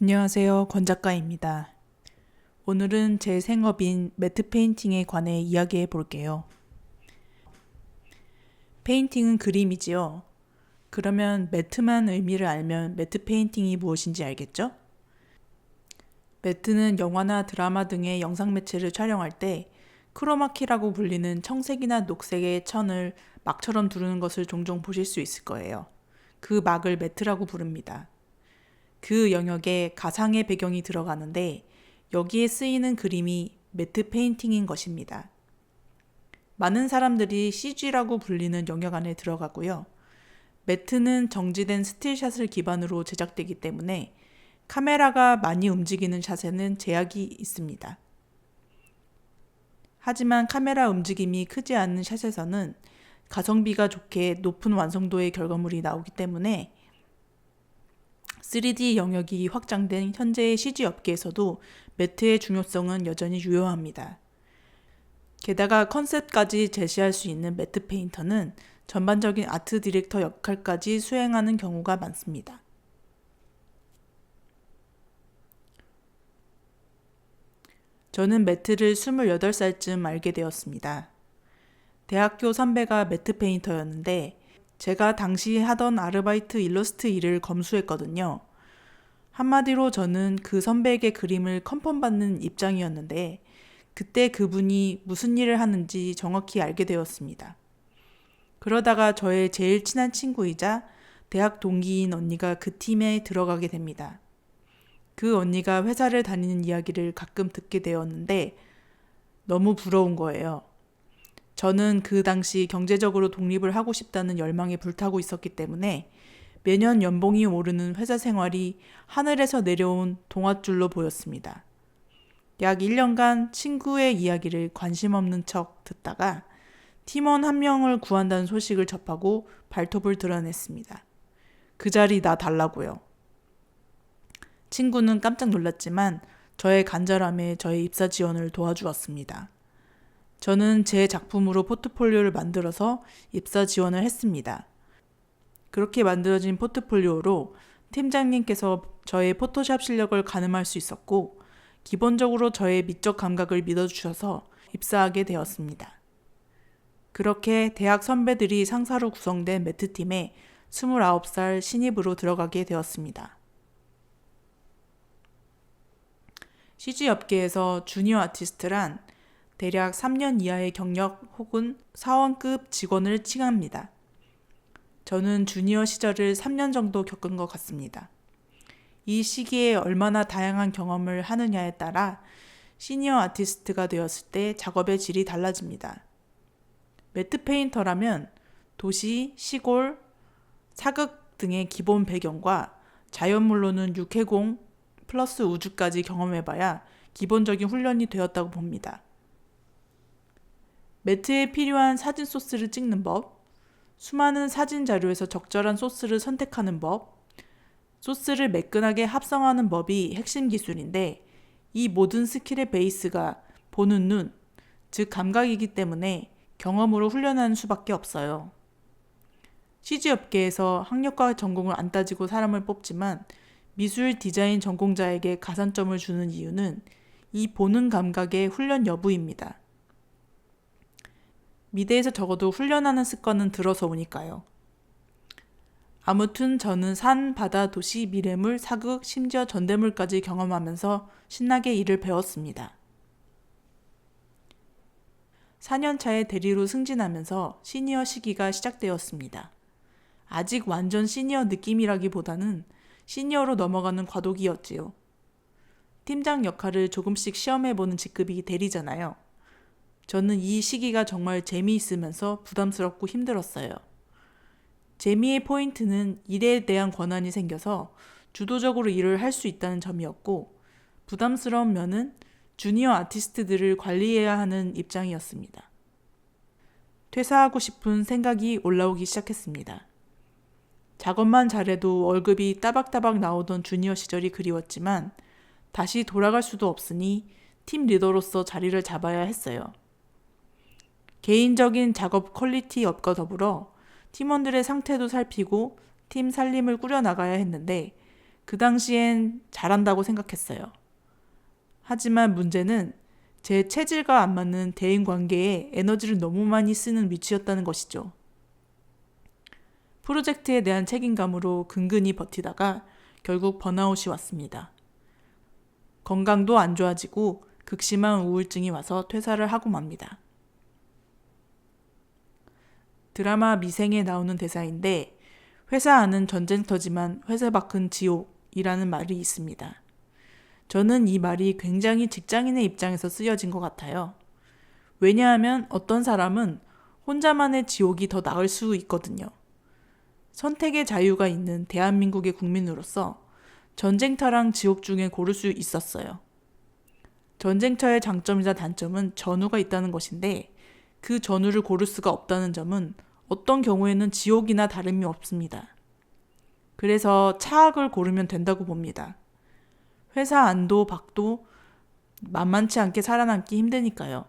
안녕하세요. 권 작가입니다. 오늘은 제 생업인 매트 페인팅에 관해 이야기해 볼게요. 페인팅은 그림이지요. 그러면 매트만 의미를 알면 매트 페인팅이 무엇인지 알겠죠? 매트는 영화나 드라마 등의 영상 매체를 촬영할 때 크로마키라고 불리는 청색이나 녹색의 천을 막처럼 두르는 것을 종종 보실 수 있을 거예요. 그 막을 매트라고 부릅니다. 그 영역에 가상의 배경이 들어가는데 여기에 쓰이는 그림이 매트 페인팅인 것입니다. 많은 사람들이 CG라고 불리는 영역 안에 들어가고요. 매트는 정지된 스틸샷을 기반으로 제작되기 때문에 카메라가 많이 움직이는 샷에는 제약이 있습니다. 하지만 카메라 움직임이 크지 않은 샷에서는 가성비가 좋게 높은 완성도의 결과물이 나오기 때문에 3D 영역이 확장된 현재의 CG 업계에서도 매트의 중요성은 여전히 유효합니다. 게다가 컨셉까지 제시할 수 있는 매트 페인터는 전반적인 아트 디렉터 역할까지 수행하는 경우가 많습니다. 저는 매트를 28살쯤 알게 되었습니다. 대학교 선배가 매트 페인터였는데 제가 당시 하던 아르바이트 일러스트 일을 검수했거든요. 한마디로 저는 그 선배에게 그림을 컨펌받는 입장이었는데 그때 그분이 무슨 일을 하는지 정확히 알게 되었습니다. 그러다가 저의 제일 친한 친구이자 대학 동기인 언니가 그 팀에 들어가게 됩니다. 그 언니가 회사를 다니는 이야기를 가끔 듣게 되었는데 너무 부러운 거예요. 저는 그 당시 경제적으로 독립을 하고 싶다는 열망에 불타고 있었기 때문에 매년 연봉이 오르는 회사 생활이 하늘에서 내려온 동화줄로 보였습니다. 약 1년간 친구의 이야기를 관심 없는 척 듣다가 팀원 한 명을 구한다는 소식을 접하고 발톱을 드러냈습니다. 그 자리 나 달라고요. 친구는 깜짝 놀랐지만 저의 간절함에 저의 입사 지원을 도와주었습니다. 저는 제 작품으로 포트폴리오를 만들어서 입사 지원을 했습니다. 그렇게 만들어진 포트폴리오로 팀장님께서 저의 포토샵 실력을 가늠할 수 있었고 기본적으로 저의 미적 감각을 믿어주셔서 입사하게 되었습니다. 그렇게 대학 선배들이 상사로 구성된 매트팀에 29살 신입으로 들어가게 되었습니다. CG 업계에서 주니어 아티스트란 대략 3년 이하의 경력 혹은 사원급 직원을 칭합니다. 저는 주니어 시절을 3년 정도 겪은 것 같습니다. 이 시기에 얼마나 다양한 경험을 하느냐에 따라 시니어 아티스트가 되었을 때 작업의 질이 달라집니다. 매트 페인터라면 도시, 시골, 사극 등의 기본 배경과 자연물로는 육해공 플러스 우주까지 경험해봐야 기본적인 훈련이 되었다고 봅니다. 매트에 필요한 사진 소스를 찍는 법, 수많은 사진 자료에서 적절한 소스를 선택하는 법, 소스를 매끈하게 합성하는 법이 핵심 기술인데 이 모든 스킬의 베이스가 보는 눈, 즉 감각이기 때문에 경험으로 훈련하는 수밖에 없어요. CG 업계에서 학력과 전공을 안 따지고 사람을 뽑지만 미술 디자인 전공자에게 가산점을 주는 이유는 이 보는 감각의 훈련 여부입니다. 미대에서 적어도 훈련하는 습관은 들어서 오니까요. 아무튼 저는 산, 바다, 도시, 미래물, 사극, 심지어 전대물까지 경험하면서 신나게 일을 배웠습니다. 4년차에 대리로 승진하면서 시니어 시기가 시작되었습니다. 아직 완전 시니어 느낌이라기보다는 시니어로 넘어가는 과도기였지요. 팀장 역할을 조금씩 시험해보는 직급이 대리잖아요. 저는 이 시기가 정말 재미있으면서 부담스럽고 힘들었어요. 재미의 포인트는 일에 대한 권한이 생겨서 주도적으로 일을 할 수 있다는 점이었고 부담스러운 면은 주니어 아티스트들을 관리해야 하는 입장이었습니다. 퇴사하고 싶은 생각이 올라오기 시작했습니다. 작업만 잘해도 월급이 따박따박 나오던 주니어 시절이 그리웠지만 다시 돌아갈 수도 없으니 팀 리더로서 자리를 잡아야 했어요. 개인적인 작업 퀄리티 업과 더불어 팀원들의 상태도 살피고 팀 살림을 꾸려나가야 했는데 그 당시엔 잘한다고 생각했어요. 하지만 문제는 제 체질과 안 맞는 대인 관계에 에너지를 너무 많이 쓰는 위치였다는 것이죠. 프로젝트에 대한 책임감으로 근근히 버티다가 결국 번아웃이 왔습니다. 건강도 안 좋아지고 극심한 우울증이 와서 퇴사를 하고 맙니다. 드라마 미생에 나오는 대사인데 회사 안은 전쟁터지만 회사 밖은 지옥이라는 말이 있습니다. 저는 이 말이 굉장히 직장인의 입장에서 쓰여진 것 같아요. 왜냐하면 어떤 사람은 혼자만의 지옥이 더 나을 수 있거든요. 선택의 자유가 있는 대한민국의 국민으로서 전쟁터랑 지옥 중에 고를 수 있었어요. 전쟁터의 장점이자 단점은 전우가 있다는 것인데 그 전우를 고를 수가 없다는 점은 어떤 경우에는 지옥이나 다름이 없습니다. 그래서 차악을 고르면 된다고 봅니다. 회사 안도 밖도 만만치 않게 살아남기 힘드니까요.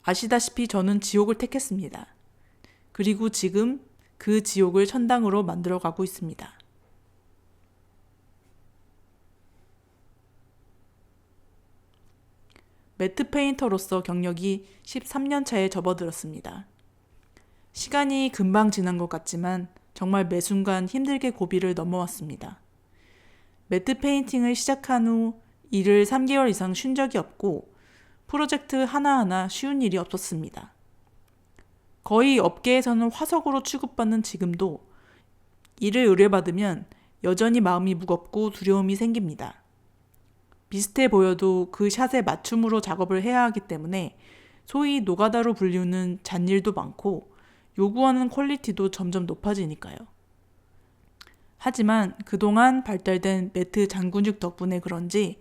아시다시피 저는 지옥을 택했습니다. 그리고 지금 그 지옥을 천당으로 만들어가고 있습니다. 매트 페인터로서 경력이 13년 차에 접어들었습니다. 시간이 금방 지난 것 같지만 정말 매 순간 힘들게 고비를 넘어왔습니다. 매트 페인팅을 시작한 후 일을 3개월 이상 쉰 적이 없고 프로젝트 하나하나 쉬운 일이 없었습니다. 거의 업계에서는 화석으로 취급받는 지금도 일을 의뢰받으면 여전히 마음이 무겁고 두려움이 생깁니다. 비슷해 보여도 그 샷에 맞춤으로 작업을 해야 하기 때문에 소위 노가다로 불리우는 잔일도 많고 요구하는 퀄리티도 점점 높아지니까요. 하지만 그동안 발달된 매트 장근육 덕분에 그런지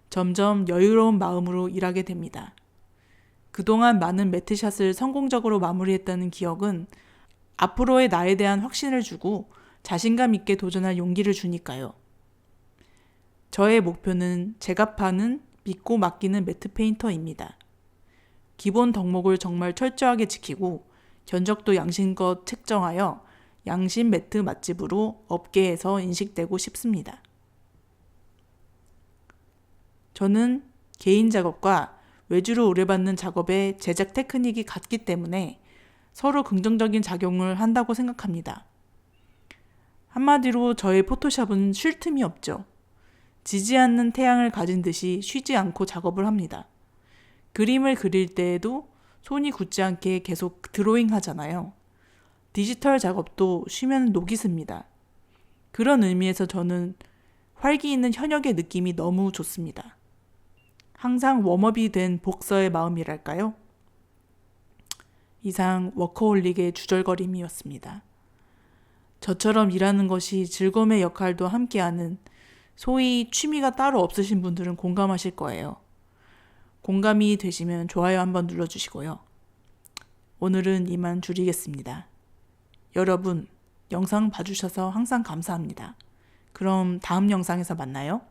점점 여유로운 마음으로 일하게 됩니다. 그동안 많은 매트샷을 성공적으로 마무리했다는 기억은 앞으로의 나에 대한 확신을 주고 자신감 있게 도전할 용기를 주니까요. 저의 목표는 제가 파는 믿고 맡기는 매트 페인터입니다. 기본 덕목을 정말 철저하게 지키고 견적도 양심껏 책정하여 양심 매트 맛집으로 업계에서 인식되고 싶습니다. 저는 개인 작업과 외주로 의뢰받는 작업의 제작 테크닉이 같기 때문에 서로 긍정적인 작용을 한다고 생각합니다. 한마디로 저의 포토샵은 쉴 틈이 없죠. 지지 않는 태양을 가진 듯이 쉬지 않고 작업을 합니다. 그림을 그릴 때에도 손이 굳지 않게 계속 드로잉 하잖아요. 디지털 작업도 쉬면 녹이 습니다. 그런 의미에서 저는 활기 있는 현역의 느낌이 너무 좋습니다. 항상 웜업이 된 복서의 마음이랄까요? 이상 워커홀릭의 주절거림이었습니다. 저처럼 일하는 것이 즐거움의 역할도 함께하는 소위 취미가 따로 없으신 분들은 공감하실 거예요. 공감이 되시면 좋아요 한번 눌러주시고요. 오늘은 이만 줄이겠습니다. 여러분, 영상 봐주셔서 항상 감사합니다. 그럼 다음 영상에서 만나요.